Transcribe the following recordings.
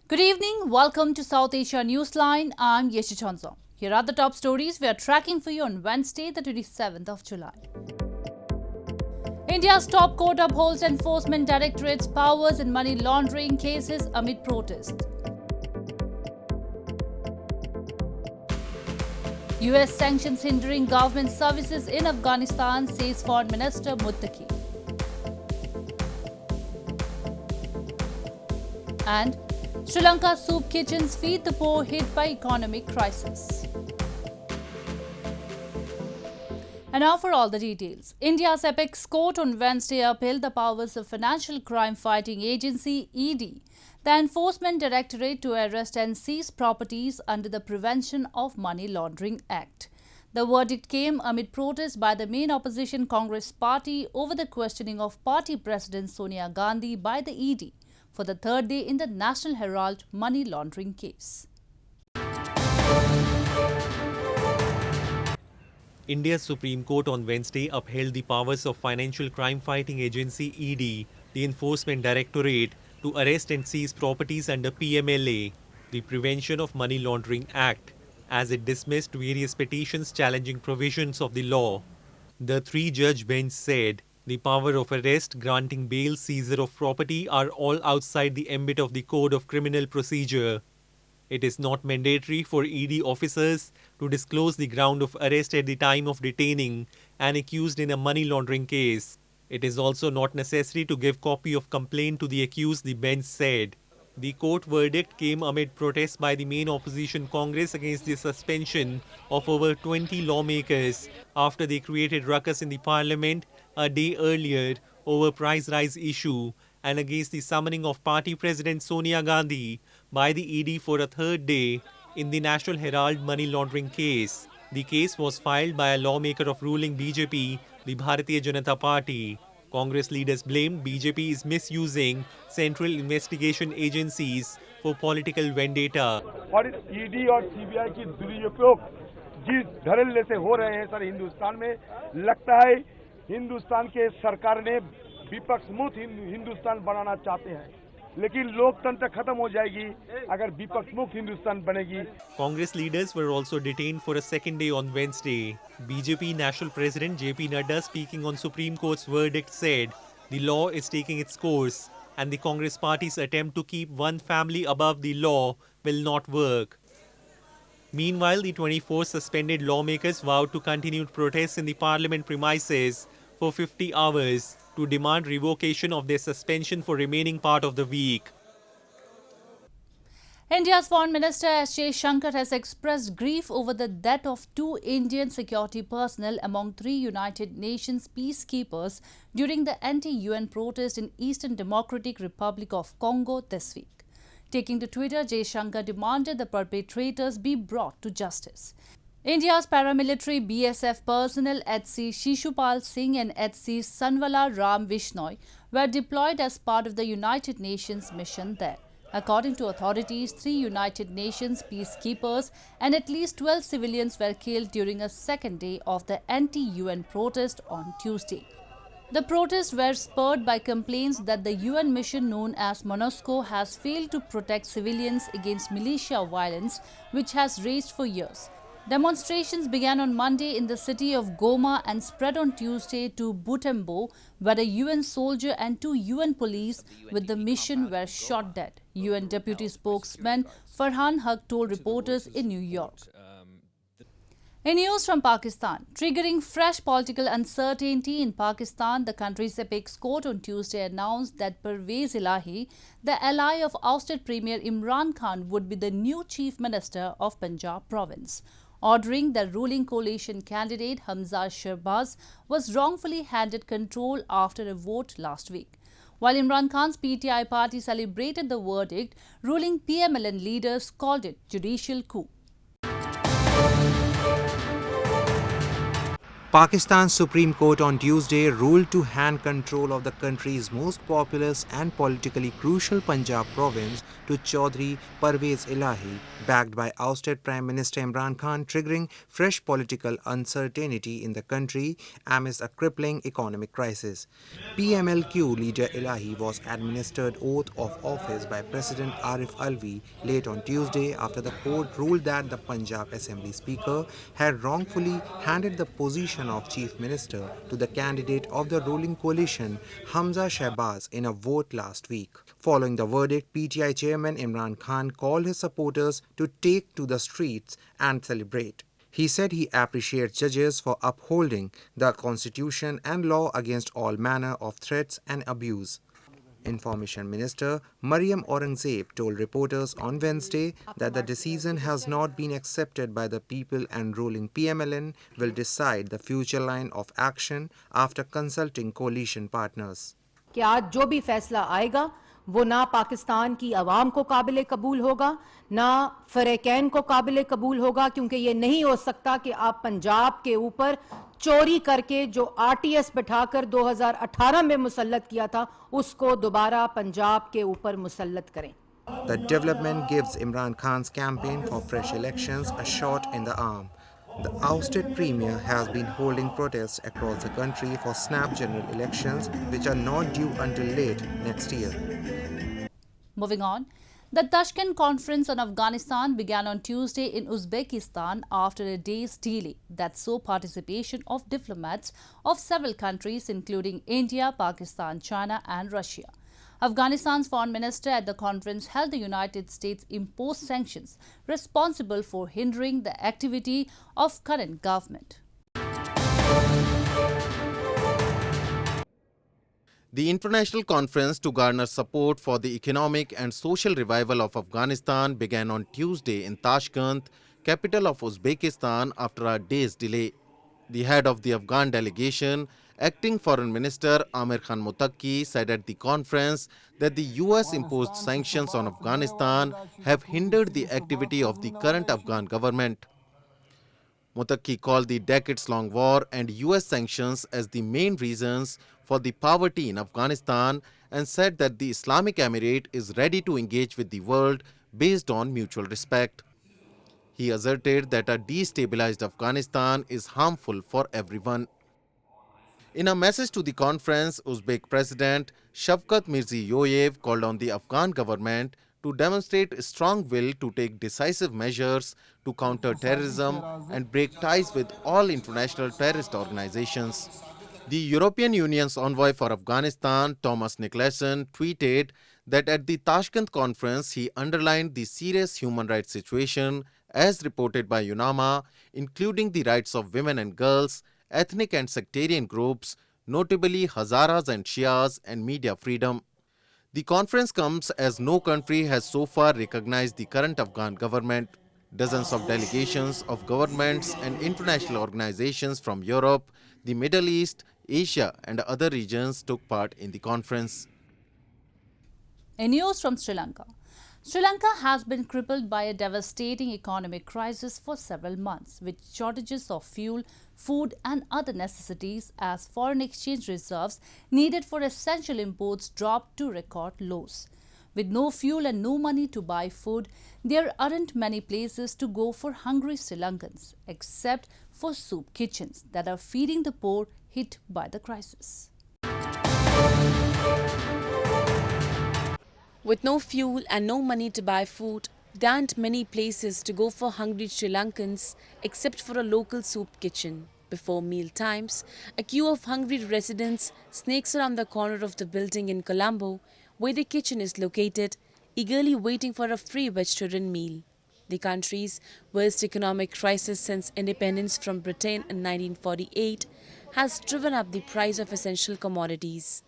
Good evening. Welcome to South Asia Newsline. I'm Jaishankar. Here are the top stories we are tracking for you on Wednesday, the 27th of July. India's top court upholds Enforcement Directorate's powers in money laundering cases amid protests. US sanctions hindering government services in Afghanistan, says Foreign Minister Muttaqi. And Sri Lanka soup kitchens feed the poor hit by economic crisis. And now for all the details. India's apex court on Wednesday upheld the powers of Financial Crime Fighting Agency ED, the Enforcement Directorate, to arrest and seize properties under the Prevention of Money Laundering Act. The verdict came amid protests by the main opposition Congress party over the questioning of party President Sonia Gandhi by the ED for the third day in the National Herald money laundering case. India's Supreme Court on Wednesday upheld the powers of Financial Crime Fighting Agency ED, the Enforcement Directorate, to arrest and seize properties under PMLA, the Prevention of Money Laundering Act, as it dismissed various petitions challenging provisions of the law. The three-judge bench said the power of arrest, granting bail, seizure of property are all outside the ambit of the Code of Criminal Procedure. It is not mandatory for ED officers to disclose the ground of arrest at the time of detaining an accused in a money laundering case. It is also not necessary to give copy of complaint to the accused, the bench said. The court verdict came amid protests by the main opposition Congress against the suspension of over 20 lawmakers after they created ruckus in the parliament a day earlier over price rise issue and against the summoning of party President Sonia Gandhi by the ED for a third day in the National Herald money laundering case. The case was filed by a lawmaker of ruling BJP, the Bharatiya Janata Party. Congress leaders blamed BJP is misusing central investigation agencies for political vendetta. और ED और CBI की दुरुपयोग जिस धड़ल्ले से हो रहे हैं सर हिंदुस्तान में, लगता है हिंदुस्तान के सरकार ने विपक्ष मुक्त हिंदुस्तान बनाना चाहते हैं, लेकिन लोकतंत्र खत्म हो जाएगी अगर विपक्ष मुक्त हिंदुस्तान बनेगी. Congress leaders were also detained for a second day on Wednesday. BJP National President JP Nadda, speaking on Supreme Court's verdict, said the law is taking its course and the Congress party's attempt to keep one family above the law will not work. Meanwhile, the 24 suspended lawmakers vowed to continue protests in the parliament premises for 50 hours to demand revocation of their suspension for remaining part of the week. India's Foreign Minister Jaishankar has expressed grief over the death of 2 Indian security personnel among 3 United Nations peacekeepers during the anti-UN protest in Eastern Democratic Republic of Congo this week. Taking to Twitter, Jaishankar demanded the perpetrators be brought to justice. India's paramilitary BSF personnel HC Shishupal Singh and HC Sanwala Ram Vishnoi were deployed as part of the United Nations mission there. According to authorities, 3 United Nations peacekeepers and at least 12 civilians were killed during a second day of the anti-UN protest on Tuesday. The protests were spurred by complaints that the UN mission known as MONUSCO has failed to protect civilians against militia violence, which has raged for years. Demonstrations began on Monday in the city of Goma and spread on Tuesday to Butembo, where a UN soldier and 2 UN police with the mission were shot dead, UN Deputy Spokesman Farhan Haq told reporters in New York. In news from Pakistan, triggering fresh political uncertainty in Pakistan, the country's apex court on Tuesday announced that Pervaiz Elahi, the ally of ousted Premier Imran Khan, would be the new Chief Minister of Punjab province, ordering that ruling coalition candidate Hamza Shahbaz was wrongfully handed control after a vote last week. While Imran Khan's PTI party celebrated the verdict, ruling PMLN leaders called it judicial coup. Pakistan's Supreme Court on Tuesday ruled to hand control of the country's most populous and politically crucial Punjab province to Chaudhry Pervaiz Elahi, backed by ousted Prime Minister Imran Khan, triggering fresh political uncertainty in the country amidst a crippling economic crisis. PMLQ leader Elahi was administered oath of office by President Arif Alvi late on Tuesday after the court ruled that the Punjab Assembly Speaker had wrongfully handed the position of Chief Minister to the candidate of the ruling coalition, Hamza Shahbaz, in a vote last week. Following the verdict, PTI chairman Imran Khan called his supporters to take to the streets and celebrate. He said he appreciates judges for upholding the constitution and law against all manner of threats and abuse. Information Minister Maryam Aurangzeb told reporters on Wednesday that the decision has not been accepted by the people and ruling PMLN will decide the future line of action after consulting coalition partners. कि आज जो भी फैसला आएगा वो ना पाकिस्तान की आवाम को काबिले कबूल होगा, ना फ़रीक़ैन को काबिले कबूल होगा, क्योंकि ये नहीं हो सकता कि आप पंजाब के ऊपर चोरी करके जो आरटीएस बिठाकर 2018 में मुसल्लत किया था उसको दोबारा पंजाब के ऊपर मुसल्लत करें. The development gives Imran Khan's campaign for fresh elections a shot in the arm. The ousted premier has been holding protests across the country for snap general elections, which are not due until late next year. Moving on, the Tashkent conference on Afghanistan began on Tuesday in Uzbekistan after a day's delay that saw participation of diplomats of several countries including India, Pakistan, China and Russia. Afghanistan's foreign minister at the conference held the United States imposed sanctions responsible for hindering the activity of current government. The international conference to garner support for the economic and social revival of Afghanistan began on Tuesday in Tashkent, capital of Uzbekistan, after a day's delay. The head of the Afghan delegation, Acting Foreign Minister Amir Khan Muttaqi, said at the conference that the US imposed sanctions on Afghanistan have hindered the activity of the current Afghan government. Muttaqi called the decades-long war and US sanctions as the main reasons for the poverty in Afghanistan and said that the Islamic Emirate is ready to engage with the world based on mutual respect. He asserted that a destabilized Afghanistan is harmful for everyone. In a message to the conference, Uzbek President Shavkat Mirziyoyev called on the Afghan government to demonstrate strong will to take decisive measures to counter terrorism and break ties with all international terrorist organizations. The European Union's envoy for Afghanistan, Thomas Nicholson, tweeted that at the Tashkent conference he underlined the serious human rights situation as reported by UNAMA, including the rights of women and girls, ethnic and sectarian groups, notably Hazaras and Shias, and media freedom. The conference comes as no country has so far recognized the current Afghan government. Dozens of delegations of governments and international organizations from Europe, the Middle East, Asia and other regions took part in the conference. In news from Sri Lanka. Sri Lanka has been crippled by a devastating economic crisis for several months, with shortages of fuel, food and other necessities as foreign exchange reserves needed for essential imports dropped to record lows. With no fuel and no money to buy food, there aren't many places to go for hungry Sri Lankans, except for soup kitchens that are feeding the poor hit by the crisis. With no fuel and no money to buy food, there aren't many places to go for hungry Sri Lankans except for a local soup kitchen. Before meal times, a queue of hungry residents snakes around the corner of the building in Colombo, where the kitchen is located, eagerly waiting for a free vegetarian meal. The country's worst economic crisis since independence from Britain in 1948 has driven up the price of essential commodities.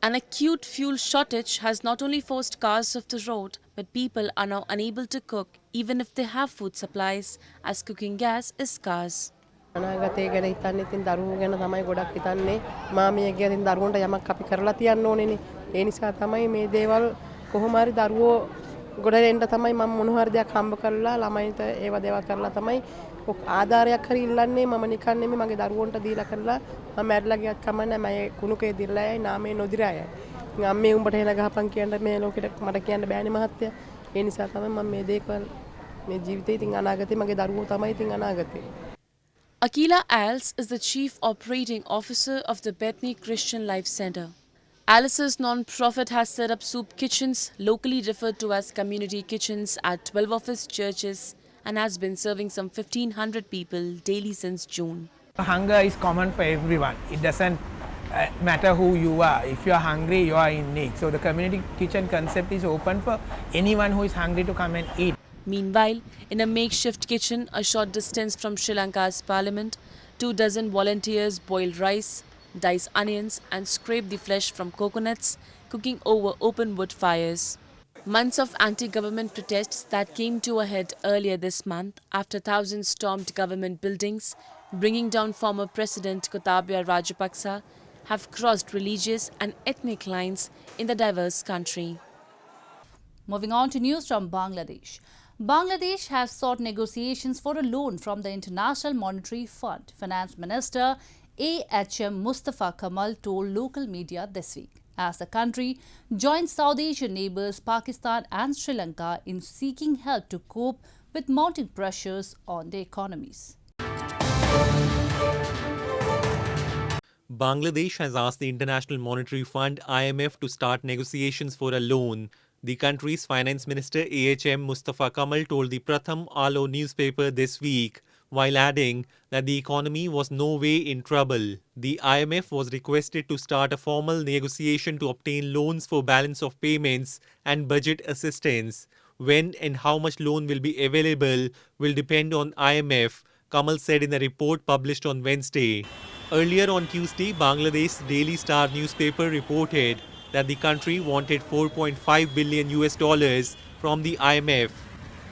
An acute fuel shortage has not only forced cars off the road, but people are now unable to cook even if they have food supplies, as cooking gas is scarce. අනාගතය ගැන හිතන්නේ ඉතින් දරුවෝ ගැන තමයි ගොඩක් හිතන්නේ මාමියගේ ඉතින් දරුවන්ට යමක් අපි කරලා තියන්න ඕනේනේ ඒ නිසා තමයි මේ දේවල් කොහොම හරි දරුවෝ ගොඩ එන්න තමයි මම මොන හරි දෙයක් හම්බ කරලා ළමයින්ට ඒව දේවල් කරලා තමයි ආධාරයක් හරි ඉල්ලන්නේ මම නිකන් නෙමෙයි මගේ දරුවන්ට දීලා කරලා මම මැරිලා ගියත් කමන්නේ මම කුණුකේ දිරලා යයි නාමේ නොදිරා යයි. අම්මේ උඹට එන ගහපන් කියන්න මේ ලෝකෙට මට කියන්න බෑනේ මහත්තයා. ඒ නිසා තමයි මම මේ දේකවල මේ ජීවිතේ ඉතින් අනාගතේ මගේ දරුවෝ තමයි ඉතින් අනාගතේ. Akila Als is the Chief Operating Officer of the Bethany Christian Life Center. Alice's non-profit has set up soup kitchens, locally referred to as community kitchens, at 12 of his churches and has been serving some 1,500 people daily since June. Hunger is common for everyone. It doesn't matter who you are. If you are hungry, you are in need. So the community kitchen concept is open for anyone who is hungry to come and eat. Meanwhile, in a makeshift kitchen a short distance from Sri Lanka's parliament, 24 volunteers boil rice, dice onions and scrape the flesh from coconuts, cooking over open wood fires. Months of anti-government protests that came to a head earlier this month after thousands stormed government buildings, bringing down former President Gotabaya Rajapaksa, have crossed religious and ethnic lines in the diverse country. Moving on to news from Bangladesh. Bangladesh has sought negotiations for a loan from the International Monetary Fund. Finance Minister A.H.M. Mustafa Kamal told local media this week, as the country joins South Asian neighbours Pakistan and Sri Lanka in seeking help to cope with mounting pressures on their economies. Bangladesh has asked the International Monetary Fund (IMF) to start negotiations for a loan. The country's finance minister A.H.M. Mustafa Kamal told the Pratham Alo newspaper this week, while adding that the economy was no way in trouble. The IMF was requested to start a formal negotiation to obtain loans for balance of payments and budget assistance. When and how much loan will be available will depend on IMF, Kamal said in a report published on Wednesday. Earlier on Tuesday, Bangladesh's Daily Star newspaper reported that the country wanted $4.5 billion from the IMF.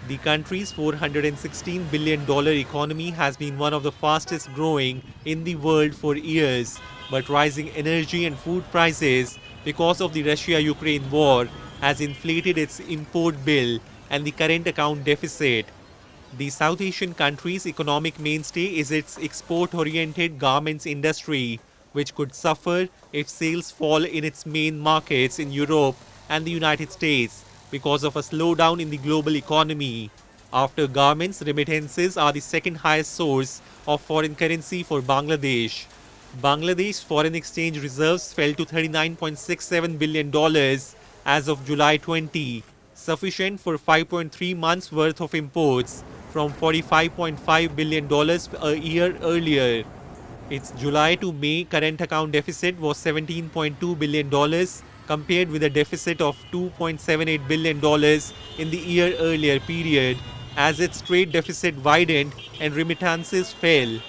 The country's $416 billion economy has been one of the fastest growing in the world for years, but rising energy and food prices because of the Russia-Ukraine war has inflated its import bill and the current account deficit. The South Asian country's economic mainstay is its export-oriented garments industry, which could suffer if sales fall in its main markets in Europe and the United States because of a slowdown in the global economy. After garments, remittances are the second highest source of foreign currency for Bangladesh. Bangladesh's foreign exchange reserves fell to $39.67 billion as of July 20, sufficient for 5.3 months' worth of imports from $45.5 billion a year earlier. Its July to May current account deficit was $17.2 billion compared with a deficit of $2.78 billion in the year earlier period, as its trade deficit widened and remittances fell.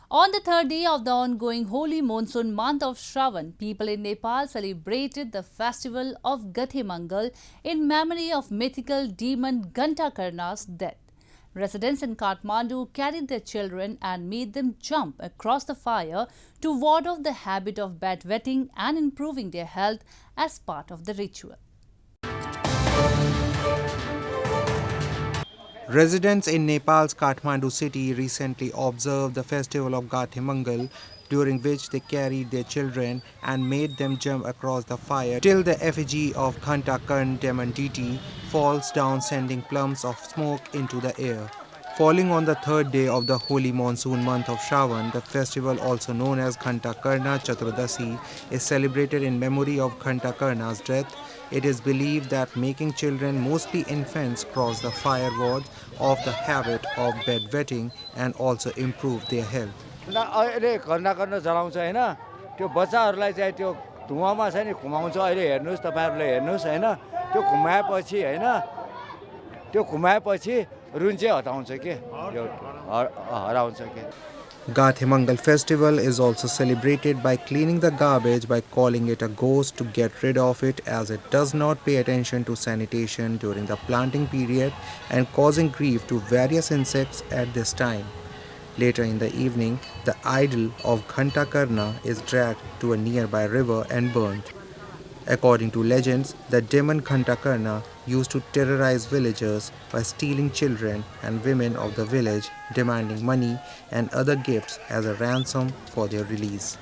On the third day of the ongoing holy monsoon month of Shrawan, people in Nepal celebrated the festival of Ghantakarna in memory of mythical demon Ghantakarna's death. Residents in Kathmandu carried their children and made them jump across the fire to ward off the habit of bedwetting and improving their health as part of the ritual. Residents in Nepal's Kathmandu city recently observed the festival of Ghantakarna, during which they carried their children and made them jump across the fire till the effigy of Ghantakarna demon deity falls down, sending plumes of smoke into the air. Falling on the third day of the holy monsoon month of Shrawan, the festival, also known as Ghantakarna Chaturdasi, is celebrated in memory of Ghantakarna's death. It is believed that making children, mostly infants, cross the fire wards of the habit of bedwetting and also improve their health. अहिले घण्टाकर्न जलाउँछ हैन त्यो बच्चाहरुलाई चाहिँ त्यो धुवामा चाहिँ नि घुमाउँछ अहिले हेर्नुस् तपाईहरुले हेर्नुस् हैन त्यो घुमाएपछि हैन त्यो घुमाएपछि रुन चाहिँ हटाउँछ के यो हराउँछ के Ghantakarna festival is also celebrated by cleaning the garbage by calling it a ghost to get rid of it, as it does not pay attention to sanitation during the planting period and causing grief to various insects at this time. Later in the evening, the idol of Ghantakarna is dragged to a nearby river and burnt. According to legends, the demon Ghantakarna used to terrorize villagers by stealing children and women of the village, demanding money and other gifts as a ransom for their release.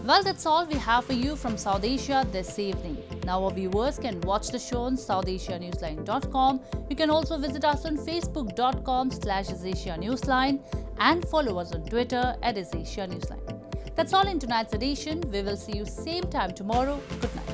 Well, that's all we have for you from South Asia this evening. Now our viewers can watch the show on southasianewsline.com. You can also visit us on facebook.com/isasianewsline and follow us on Twitter @isasianewsline. That's all in tonight's edition. We will see you same time tomorrow. Good night.